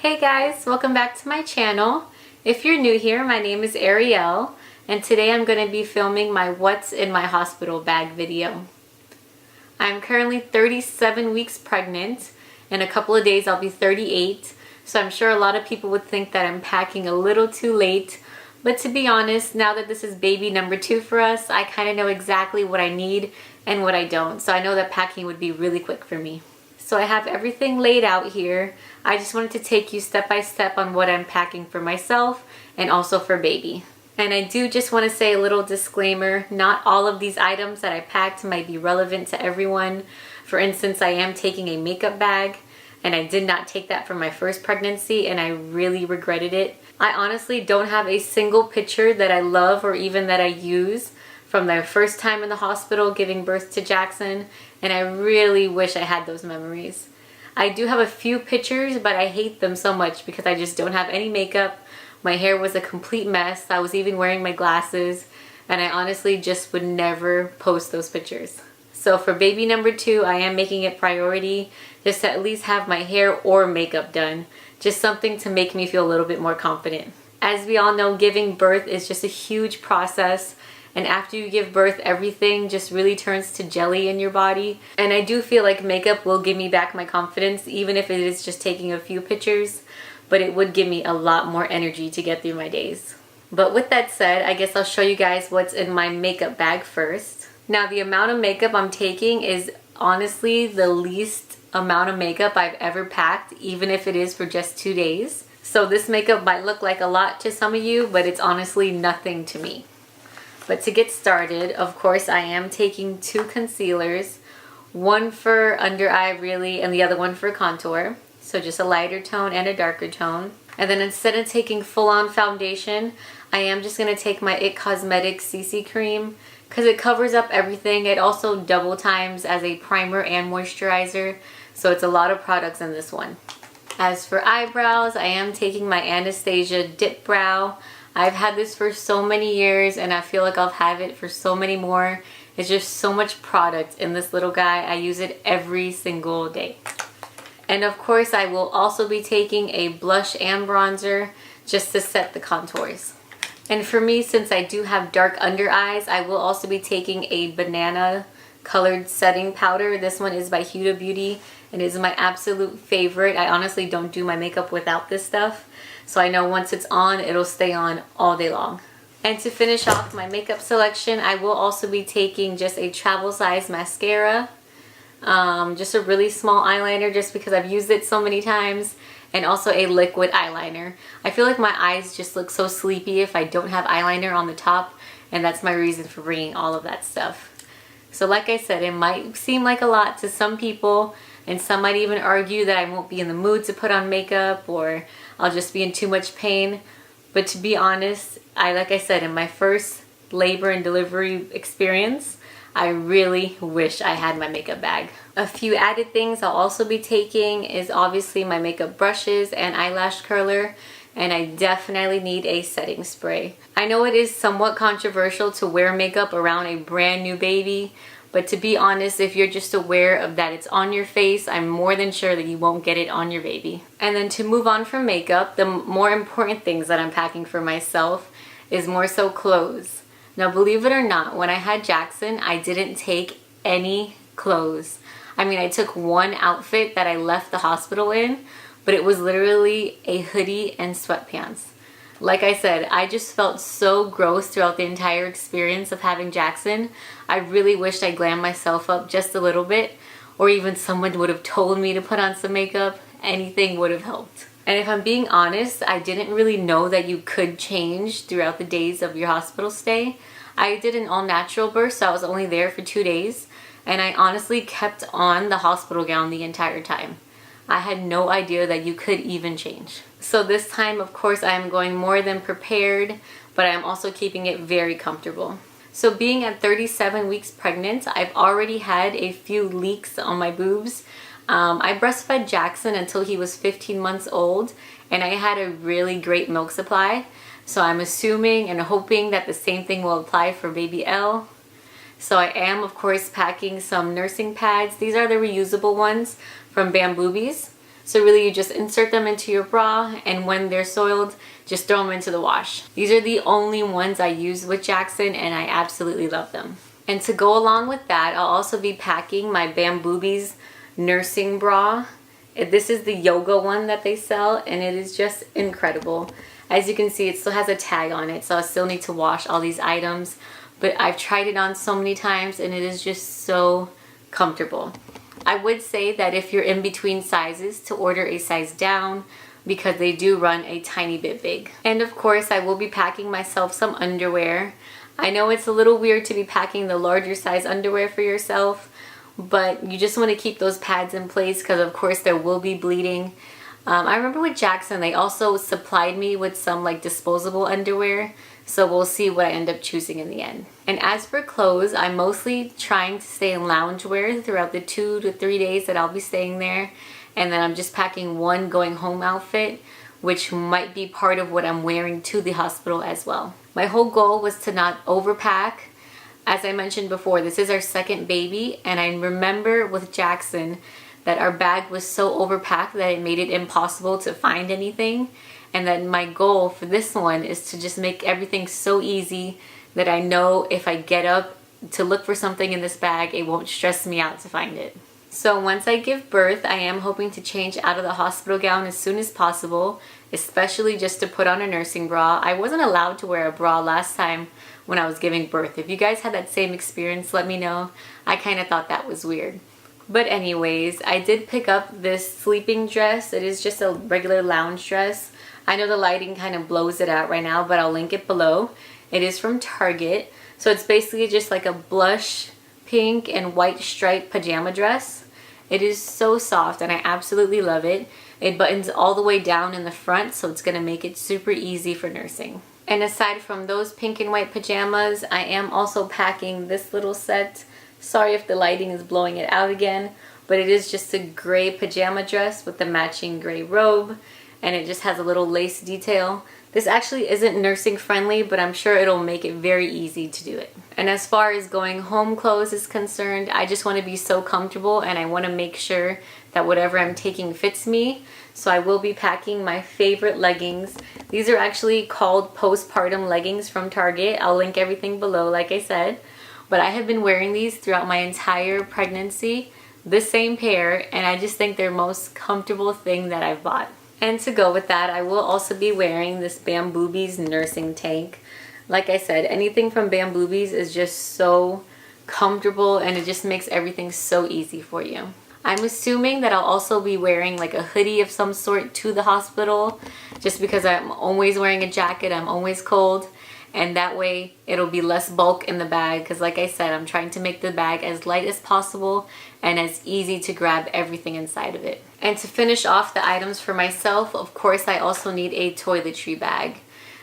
Hey guys, welcome back to my channel. If you're new here, my name is Ariel, and today I'm going to be filming my What's in My Hospital Bag video. I'm currently 37 weeks pregnant. In a couple of days I'll be 38, so I'm sure a lot of people would think that I'm packing a little too late. But to be honest, now that this is baby number 2 for us, I kind of know exactly what I need and what I don't. So I know that packing would be really quick for me. So I have everything laid out here. I just wanted to take you step by step on what I'm packing for myself and also for baby. And I do just want to say a little disclaimer, not all of these items that I packed might be relevant to everyone. For instance, I am taking a makeup bag, and I did not take that for my first pregnancy, and I really regretted it. I honestly don't have a single picture that I love or even that I use from their first time in the hospital giving birth to Jackson, and I really wish I had those memories. I do have a few pictures, but I hate them so much because I just don't have any makeup. My hair was a complete mess. I was even wearing my glasses, and I honestly just would never post those pictures. So for baby number 2, I am making it priority just to at least have my hair or makeup done. Just something to make me feel a little bit more confident. As we all know, giving birth is just a huge process. And after you give birth, everything just really turns to jelly in your body. And I do feel like makeup will give me back my confidence, even if it is just taking a few pictures. But it would give me a lot more energy to get through my days. But with that said, I guess I'll show you guys what's in my makeup bag first. Now, the amount of makeup I'm taking is honestly the least amount of makeup I've ever packed, even if it is for just 2 days. So this makeup might look like a lot to some of you, but it's honestly nothing to me. But to get started, of course, I am taking 2 concealers, one for under eye really, and the other one for contour. So just a lighter tone and a darker tone. And then instead of taking full-on foundation, I am just going to take my IT Cosmetics CC cream because it covers up everything. It also double times as a primer and moisturizer, so it's a lot of products in this one. As for eyebrows, I am taking my Anastasia Dip Brow. I've had this for so many years, and I feel like I'll have it for so many more. It's just so much product in this little guy. I use it every single day. And of course, I will also be taking a blush and bronzer just to set the contours. And for me, since I do have dark under eyes, I will also be taking a banana colored setting powder. This one is by Huda Beauty and is my absolute favorite. I honestly don't do my makeup without this stuff. So I know once it's on, it'll stay on all day long. And to finish off my makeup selection, I will also be taking just a travel size mascara. Just a really small eyeliner just because I've used it so many times. And also a liquid eyeliner. I feel like my eyes just look so sleepy if I don't have eyeliner on the top. And that's my reason for bringing all of that stuff. So like I said, it might seem like a lot to some people. And some might even argue that I won't be in the mood to put on makeup or I'll just be in too much pain. But to be honest, like I said, in my first labor and delivery experience, I really wish I had my makeup bag. A few added things I'll also be taking is obviously my makeup brushes and eyelash curler, and I definitely need a setting spray. I know it is somewhat controversial to wear makeup around a brand new baby, but to be honest, if you're just aware of that it's on your face, I'm more than sure that you won't get it on your baby. And then to move on from makeup, the more important things that I'm packing for myself is more so clothes. Now, believe it or not, when I had Jackson, I didn't take any clothes. I mean, I took one outfit that I left the hospital in, but it was literally a hoodie and sweatpants. Like I said, I just felt so gross throughout the entire experience of having Jackson. I really wished I glammed myself up just a little bit, or even someone would have told me to put on some makeup. Anything would have helped. And if I'm being honest, I didn't really know that you could change throughout the days of your hospital stay. I did an all-natural birth, so I was only there for 2 days, and I honestly kept on the hospital gown the entire time. I had no idea that you could even change. So this time, of course, I am going more than prepared, but I am also keeping it very comfortable. So being at 37 weeks pregnant, I've already had a few leaks on my boobs. I breastfed Jackson until he was 15 months old, and I had a really great milk supply. So I'm assuming and hoping that the same thing will apply for baby Elle. So I am, of course, packing some nursing pads. These are the reusable ones from Bamboobies. So really you just insert them into your bra, and when they're soiled, just throw them into the wash. These are the only ones I use with Jackson, and I absolutely love them. And to go along with that, I'll also be packing my Bamboobies nursing bra. This is the yoga one that they sell, and it is just incredible. As you can see, it still has a tag on it, so I still need to wash all these items. But I've tried it on so many times, and it is just so comfortable. I would say that if you're in between sizes, to order a size down, because they do run a tiny bit big. And of course, I will be packing myself some underwear. I know it's a little weird to be packing the larger size underwear for yourself, but you just want to keep those pads in place because of course there will be bleeding. I remember with Jackson, they also supplied me with some like disposable underwear, so we'll see what I end up choosing in the end. And as for clothes, I'm mostly trying to stay in loungewear throughout the 2 to 3 days that I'll be staying there. And then I'm just packing one going home outfit, which might be part of what I'm wearing to the hospital as well. My whole goal was to not overpack. As I mentioned before, this is our second baby, and I remember with Jackson that our bag was so overpacked that it made it impossible to find anything. And then my goal for this one is to just make everything so easy that I know if I get up to look for something in this bag, it won't stress me out to find it. So once I give birth, I am hoping to change out of the hospital gown as soon as possible, especially just to put on a nursing bra. I wasn't allowed to wear a bra last time when I was giving birth. If you guys had that same experience, let me know. I kind of thought that was weird. But anyways, I did pick up this sleeping dress. It is just a regular lounge dress. I know the lighting kind of blows it out right now, but I'll link it below. It is from Target. So it's basically just like a blush pink and white striped pajama dress. It is so soft and I absolutely love it. It buttons all the way down in the front, so it's going to make it super easy for nursing. And aside from those pink and white pajamas, I am also packing this little set. Sorry if the lighting is blowing it out again, but it is just a gray pajama dress with the matching gray robe, and it just has a little lace detail. This actually isn't nursing friendly, but I'm sure it'll make it very easy to do it. And as far as going home clothes is concerned, I just want to be so comfortable, and I want to make sure that whatever I'm taking fits me. So I will be packing my favorite leggings. These are actually called postpartum leggings from Target. I'll link everything below, like I said. But I have been wearing these throughout my entire pregnancy, the same pair, and I just think they're the most comfortable thing that I've bought. And to go with that, I will also be wearing this Bamboobies nursing tank. Like I said, anything from Bamboobies is just so comfortable, and it just makes everything so easy for you. I'm assuming that I'll also be wearing like a hoodie of some sort to the hospital, just because I'm always wearing a jacket, I'm always cold. And that way it'll be less bulk in the bag, because like I said, I'm trying to make the bag as light as possible and as easy to grab everything inside of it. And to finish off the items for myself, of course I also need a toiletry bag.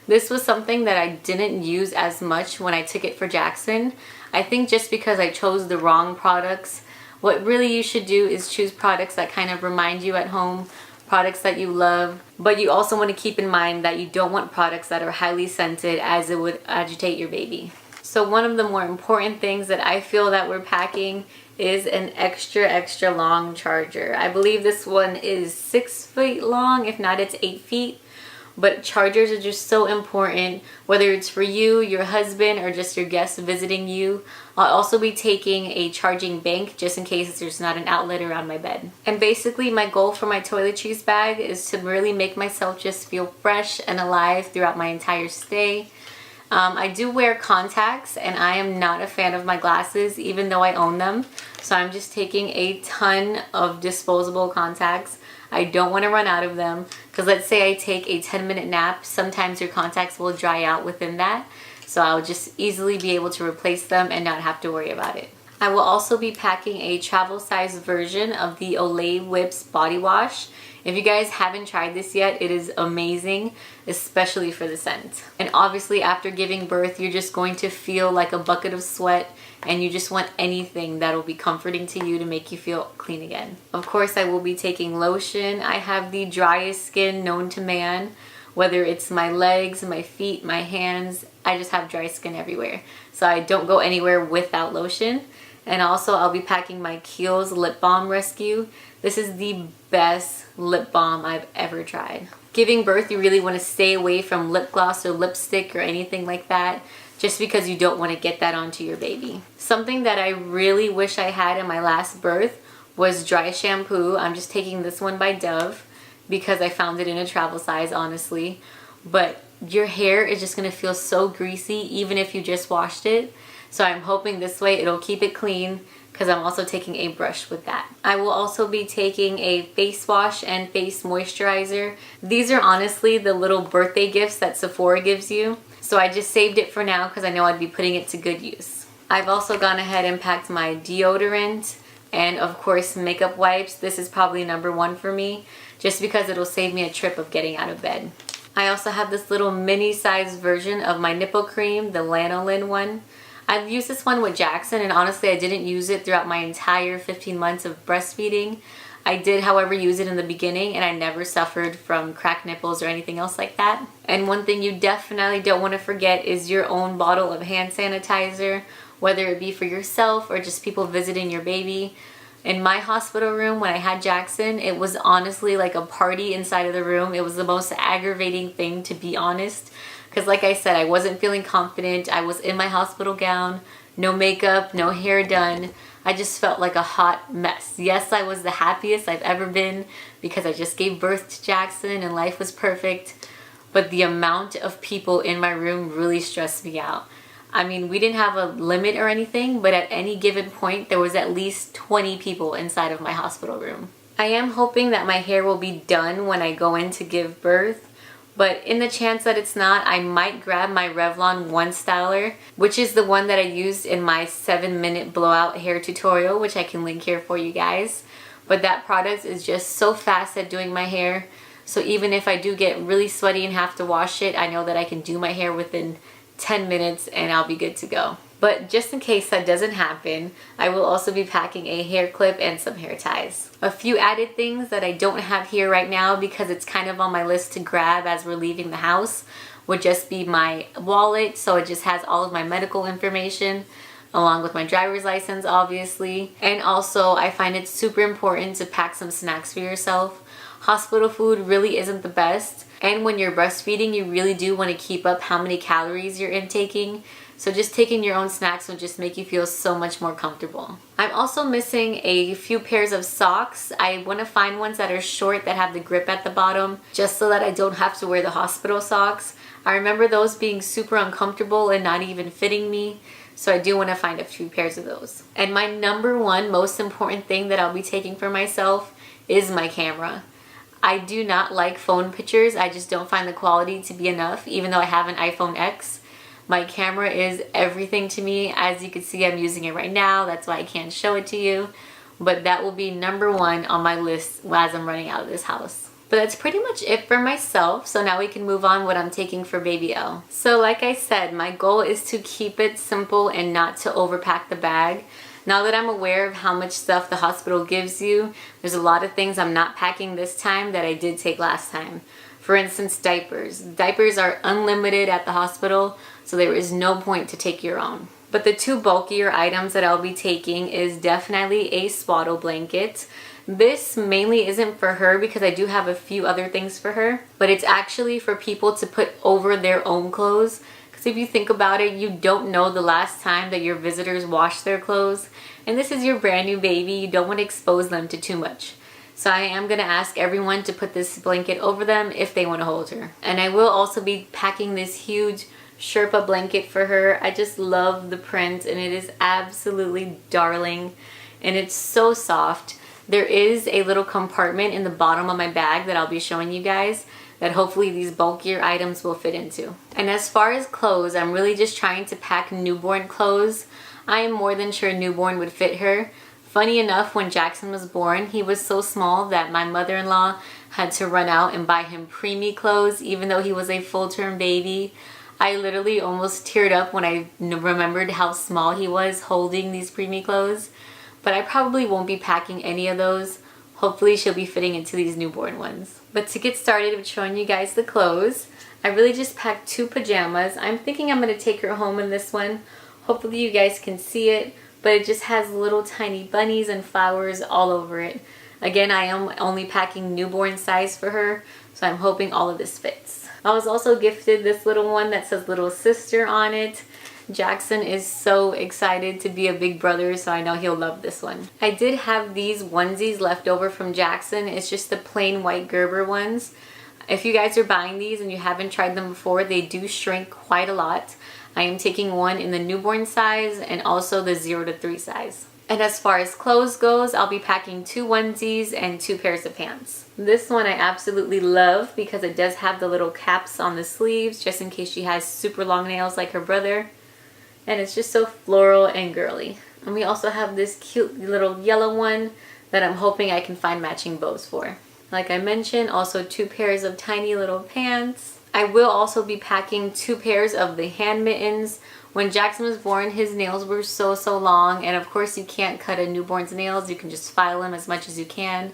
This was something that I didn't use as much when I took it for Jackson. I think just because I chose the wrong products. What really you should do is choose products that kind of remind you at home, products that you love, but you also want to keep in mind that you don't want products that are highly scented, as it would agitate your baby. So one of the more important things that I feel that we're packing is an extra long charger. I believe this one is 6 feet long, if not it's 8 feet. But chargers are just so important, whether it's for you, your husband, or just your guests visiting you. I'll also be taking a charging bank just in case there's not an outlet around my bed. And basically my goal for my Toiletries bag is to really make myself just feel fresh and alive throughout my entire stay. I do wear contacts, and I am not a fan of my glasses even though I own them. So I'm just taking a ton of disposable contacts. I don't want to run out of them, because let's say I take a 10-minute nap, sometimes your contacts will dry out within that. So I'll just easily be able to replace them and not have to worry about it. I will also be packing a travel size version of the Olay Whips body wash. If you guys haven't tried this yet, it is amazing, especially for the scent. And obviously after giving birth, you're just going to feel like a bucket of sweat, and you just want anything that will be comforting to you to make you feel clean again. Of course, I will be taking lotion. I have the driest skin known to man, whether it's my legs, my feet, my hands. I just have dry skin everywhere. So I don't go anywhere without lotion. And also I'll be packing my Kiehl's Lip Balm Rescue. This is the best lip balm I've ever tried. Giving birth, you really want to stay away from lip gloss or lipstick or anything like that, just because you don't want to get that onto your baby. Something that I really wish I had in my last birth was dry shampoo. I'm just taking this one by Dove because I found it in a travel size, honestly. But your hair is just gonna feel so greasy even if you just washed it. So I'm hoping this way it'll keep it clean, because I'm also taking a brush with that. I will also be taking a face wash and face moisturizer. These are honestly the little birthday gifts that Sephora gives you. So I just saved it for now because I know I'd be putting it to good use. I've also gone ahead and packed my deodorant and of course makeup wipes. This is probably number one for me, just because it'll save me a trip of getting out of bed. I also have this little mini size version of my nipple cream, the lanolin one. I've used this one with Jackson, and honestly I didn't use it throughout my entire 15 months of breastfeeding. I did, however, use it in the beginning, and I never suffered from cracked nipples or anything else like that. And one thing you definitely don't want to forget is your own bottle of hand sanitizer, whether it be for yourself or just people visiting your baby. In my hospital room when I had Jackson, it was honestly like a party inside of the room. It was the most aggravating thing, to be honest. Because like I said, I wasn't feeling confident. I was in my hospital gown, no makeup, no hair done. I just felt like a hot mess. Yes, I was the happiest I've ever been because I just gave birth to Jackson and life was perfect. But the amount of people in my room really stressed me out. I mean, we didn't have a limit or anything, but at any given point, there was at least 20 people inside of my hospital room. I am hoping that my hair will be done when I go in to give birth. But in the chance that it's not, I might grab my Revlon One Styler, which is the one that I used in my 7-minute blowout hair tutorial, which I can link here for you guys. But that product is just so fast at doing my hair. So even if I do get really sweaty and have to wash it, I know that I can do my hair within 10 minutes and I'll be good to go. But just in case that doesn't happen, I will also be packing a hair clip and some hair ties. A few added things that I don't have here right now because it's kind of on my list to grab as we're leaving the house would just be my wallet. So it just has all of my medical information along with my driver's license, obviously. And also I find it super important to pack some snacks for yourself. Hospital food really isn't the best. And when you're breastfeeding, you really do want to keep up how many calories you're intaking. So just taking your own snacks will just make you feel so much more comfortable. I'm also missing a few pairs of socks. I want to find ones that are short that have the grip at the bottom, just so that I don't have to wear the hospital socks. I remember those being super uncomfortable and not even fitting me. So I do want to find a few pairs of those. And my number one most important thing that I'll be taking for myself is my camera. I do not like phone pictures. I just don't find the quality to be enough, even though I have an iPhone X. My camera is everything to me. As you can see, I'm using it right now. That's why I can't show it to you. But that will be number one on my list as I'm running out of this house. But that's pretty much it for myself. So now we can move on what I'm taking for baby Elle. So like I said, my goal is to keep it simple and not to overpack the bag. Now that I'm aware of how much stuff the hospital gives you, there's a lot of things I'm not packing this time that I did take last time. For instance, diapers. Diapers are unlimited at the hospital, so there is no point to take your own. But the two bulkier items that I'll be taking is definitely a swaddle blanket. This mainly isn't for her because I do have a few other things for her, but it's actually for people to put over their own clothes. Because if you think about it, you don't know the last time that your visitors washed their clothes. And this is your brand new baby. You don't want to expose them to too much. So I am going to ask everyone to put this blanket over them if they want to hold her. And I will also be packing this huge Sherpa blanket for her. I just love the print and it is absolutely darling. And it's so soft. There is a little compartment in the bottom of my bag that I'll be showing you guys that hopefully these bulkier items will fit into. And as far as clothes, I'm really just trying to pack newborn clothes. I am more than sure newborn would fit her. Funny enough, when Jackson was born, he was so small that my mother-in-law had to run out and buy him preemie clothes, even though he was a full-term baby. I literally almost teared up when I remembered how small he was holding these preemie clothes. But I probably won't be packing any of those. Hopefully she'll be fitting into these newborn ones. But to get started with showing you guys the clothes, I really just packed 2 pajamas. I'm thinking I'm going to take her home in this one. Hopefully you guys can see it. but it just has little tiny bunnies and flowers all over it. Again, I am only packing newborn size for her, so I'm hoping all of this fits. I was also gifted this little one that says little sister on it. Jackson is so excited to be a big brother, so I know he'll love this one. I did have these onesies left over from Jackson. It's just the plain white Gerber ones. If you guys are buying these and you haven't tried them before, they do shrink quite a lot. I am taking one in the newborn size and also the 0 to 3 size. And as far as clothes goes, I'll be packing 2 onesies and 2 pairs of pants. This one I absolutely love because it does have the little caps on the sleeves just in case she has super long nails like her brother. And it's just so floral and girly. And we also have this cute little yellow one that I'm hoping I can find matching bows for. Like I mentioned, also 2 pairs of tiny little pants. I will also be packing 2 pairs of the hand mittens. When Jackson was born, his nails were so long, and of course you can't cut a newborn's nails. You can just file them as much as you can,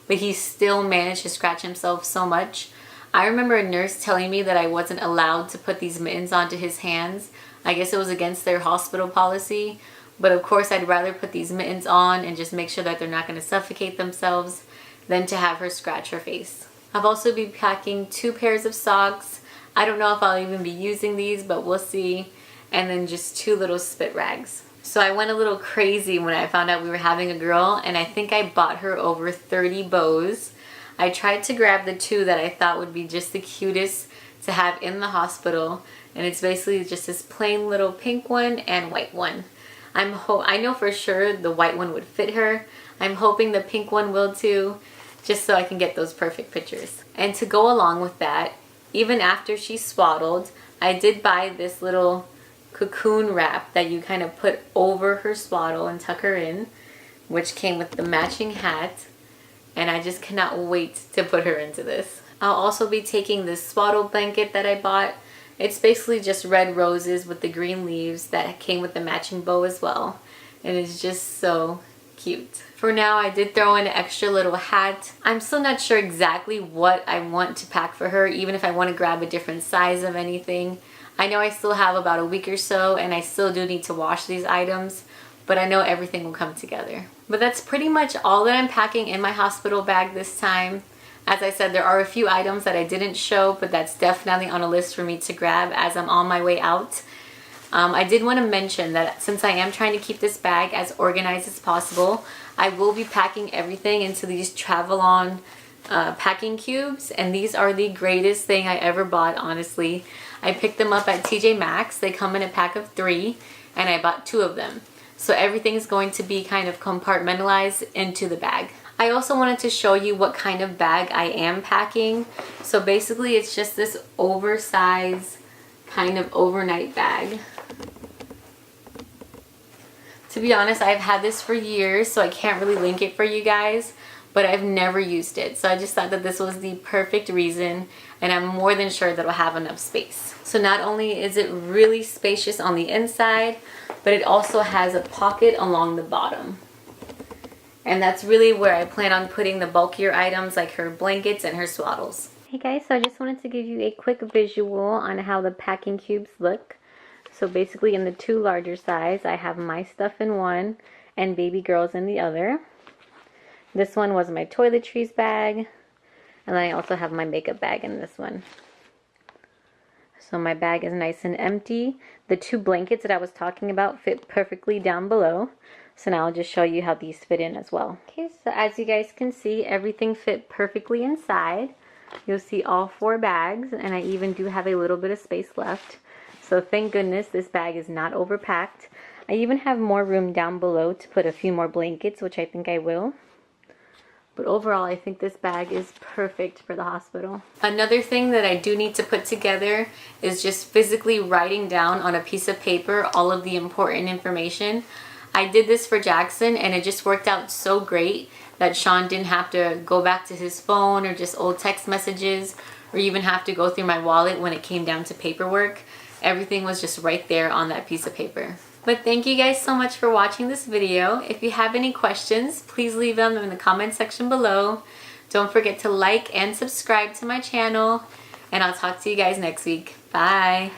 but he still managed to scratch himself so much. I remember a nurse telling me that I wasn't allowed to put these mittens onto his hands. I guess it was against their hospital policy, but of course I'd rather put these mittens on and just make sure that they're not going to suffocate themselves than to have her scratch her face. I'll also be packing 2 pairs of socks. I don't know if I'll even be using these, but we'll see. And then just 2 little spit rags. So I went a little crazy when I found out we were having a girl, and I think I bought her over 30 bows. I tried to grab the 2 that I thought would be just the cutest to have in the hospital, and it's basically just this plain little pink one and white one. I know for sure the white one would fit her. I'm hoping the pink one will too, just so I can get those perfect pictures. And to go along with that, even after she's swaddled, I did buy this little cocoon wrap that you kind of put over her swaddle and tuck her in, which came with the matching hat, and I just cannot wait to put her into this. I'll also be taking this swaddle blanket that I bought. It's basically just red roses with the green leaves that came with the matching bow as well, and it's just so cute. For now, I did throw in an extra little hat. I'm still not sure exactly what I want to pack for her, even if I want to grab a different size of anything. I know I still have about a week or so, and I still do need to wash these items, but I know everything will come together. But that's pretty much all that I'm packing in my hospital bag this time. As I said, there are a few items that I didn't show, but that's definitely on a list for me to grab as I'm on my way out. I did want to mention that since I am trying to keep this bag as organized as possible, I will be packing everything into these Travel-On packing cubes, and these are the greatest thing I ever bought, honestly. I picked them up at TJ Maxx. They come in a pack of 3, and I bought 2 of them. So everything's going to be kind of compartmentalized into the bag. I also wanted to show you what kind of bag I am packing. So basically it's just this oversized kind of overnight bag. To be honest, I've had this for years, so I can't really link it for you guys, but I've never used it. So I just thought that this was the perfect reason, and I'm more than sure that it'll have enough space. So not only is it really spacious on the inside, but it also has a pocket along the bottom. And that's really where I plan on putting the bulkier items like her blankets and her swaddles. Hey guys, so I just wanted to give you a quick visual on how the packing cubes look. So basically in the 2 larger size, I have my stuff in one and baby girl's in the other. This one was my Toiletries bag, and then I also have my makeup bag in this one. So my bag is nice and empty. The 2 blankets that I was talking about fit perfectly down below. So now I'll just show you how these fit in as well. Okay, so as you guys can see, everything fit perfectly inside. You'll see all 4 bags, and I even do have a little bit of space left. So thank goodness this bag is not overpacked. I even have more room down below to put a few more blankets, which I think I will. But overall, I think this bag is perfect for the hospital. Another thing that I do need to put together is just physically writing down on a piece of paper all of the important information. I did this for Jackson, and it just worked out so great that Sean didn't have to go back to his phone or just old text messages or even have to go through my wallet when it came down to paperwork. Everything was just right there on that piece of paper. But thank you guys so much for watching this video. If you have any questions, please leave them in the comment section below. Don't forget to like and subscribe to my channel, and I'll talk to you guys next week. Bye!